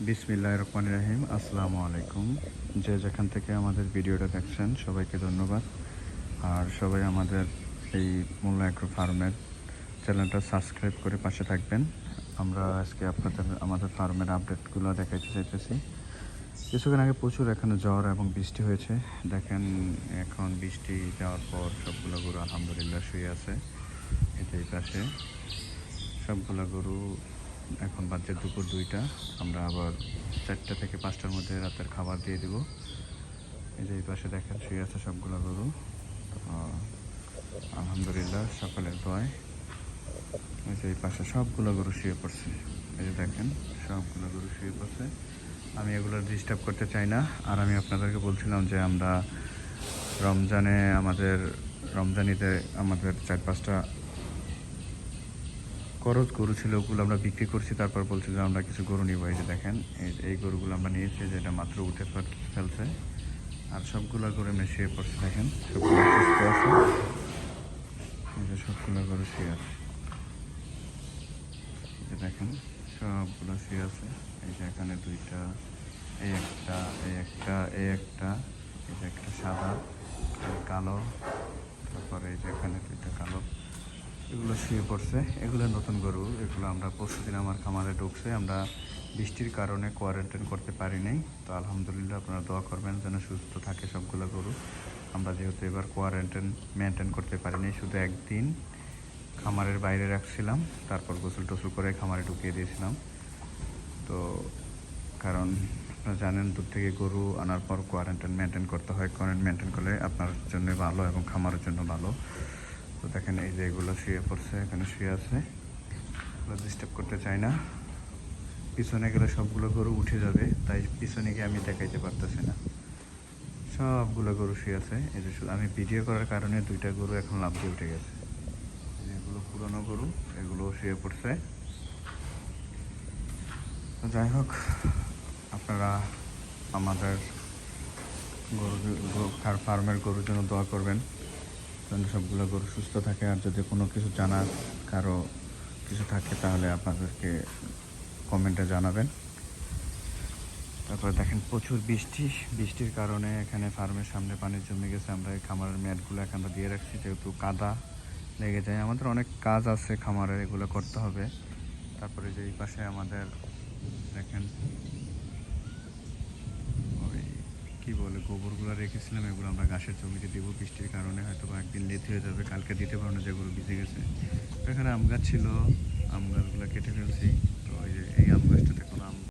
বিসমিল্লাহির রহমানির রহিম। আসসালামু আলাইকুম। যে যেখান থেকে আমাদের ভিডিওটা দেখছেন সবাইকে ধন্যবাদ। আর সবাই আমাদের এই মোল্লা অ্যাগ্রো ফার্মের চ্যানেলটা সাবস্ক্রাইব করে পাশে থাকবেন। আমরা আজকে আপনাদের আমাদের ফার্মের আপডেটগুলো দেখাইতে চাইতেছি। কিছুক্ষণ আগে প্রচুর এখানে ঝড় এবং বৃষ্টি হয়েছে। দেখেন এখন বৃষ্টি যাওয়ার পর সবগুলো গরু আলহামদুলিল্লাহ শুয়ে আছে। এই পাশে সবগুলো গরু এখন বাজে দুপুর 2টা। আমরা আবার 4টা থেকে 5টার মধ্যে রাতের খাবার দিয়ে দেব। এই যে এই পাশে দেখেন শুয়ে আছে সবগুলো গরু। আলহামদুলিল্লাহ সকালের দোয়ায় এই যে এই পাশে সবগুলো গরু শুয়ে পড়ছে। এই যে দেখেন সবগুলো গরু শুয়ে পড়ছে। আমি এগুলো ডিস্টার্ব করতে চাই না। আর আমি আপনাদেরকে বলছিলাম যে আমরা রমজানিতে আমাদের 4-5টা করজ গরু ছিল, ওগুলো আমরা বিক্রি করছি। তারপর বলছি যে আমরা কিছু গরু নিব। এই যে দেখেন এই গরুগুলো আমরা নিয়েছি, যেটা মাত্র উঠে ফেলছে। আর সবগুলো গরু শুয়ে পড়ছে। দেখেন সবগুলো সুস্থ আছে। এই যে সবগুলো গরু শুয়ে আছে। এই যে দেখেন সবগুলো শুয়ে আছে। এই যে এখানে 2টা, এই একটা, এই একটা, এই একটা, এই যে একটা সাদা, কালো, তারপরে এই যে এখানে 2টা কালো, এগুলো শুয়ে পড়ছে। এগুলো নতুন গরু। এগুলো আমরা পরশুদিন আমার খামারে ঢুকছে। আমরা বৃষ্টির কারণে কোয়ারেন্টাইন করতে পারি নাই। তো আলহামদুলিল্লাহ আপনারা দোয়া করবেন যেন সুস্থ থাকে সবগুলো গরু। আমরা যেহেতু এবার কোয়ারেন্টাইন মেনটেন করতে পারিনি, শুধু একদিন খামারের বাইরে রাখছিলাম, তারপর গোসল টোসল করে খামারে ঢুকিয়ে দিয়েছিলাম। তো কারণ আপনারা জানেন দূর থেকে গরু আনার পর কোয়ারেন্টাইন মেনটেন করতে হয়। কোয়ারেন্টাইন মেনটেন করলে আপনার জন্য ভালো এবং খামারের জন্য ভালো। তো দেখেন এই যে এগুলো শুয়ে পড়ছে, এখানে শুয়ে আছে। এগুলো ডিস্টার্ব করতে চাই না। পিছনে গেলে সবগুলো গরু উঠে যাবে, তাই পিছনে গিয়ে আমি দেখাইতে পারতেছি না। সবগুলো গরু শুয়ে আছে। এই যে আমি ভিডিও করার কারণে 2টা গরু এখন লাফ দিয়ে উঠে গেছে। এগুলো পুরনো গরু, এগুলো শুয়ে পড়ছে। তো যাই হোক, আপনারা আমাদের ফার্মের গরুর জন্য দোয়া করবেন যেন সবগুলো গরু সুস্থ থাকে। আর যদি কোনো কিছু জানার কারো কিছু থাকে তাহলে আপনাদেরকে কমেন্টে জানাবেন। তারপরে দেখেন প্রচুর বৃষ্টির কারণে এখানে ফার্মের সামনে পানি জমে গেছে। আমরা এই খামারের ম্যাটগুলো এখানে দিয়ে রাখছি, যেহেতু কাদা লেগে যায়। আমাদের অনেক কাজ আছে খামারের, এগুলো করতে হবে। তারপরে যে এই পাশে আমাদের দেখেন ওই কী বলে গোবরগুলো রেখেছিলাম, এগুলো আমরা ঘাসের জমিতে দেবো। বৃষ্টির কারণে হয়তো একদিন লেট হয়ে যাবে, কালকে দিতে পারবো না যেগুলো ভিজে গেছে। তো এখানে আম গাছ ছিল, আম গাছগুলো কেটে ফেলছি।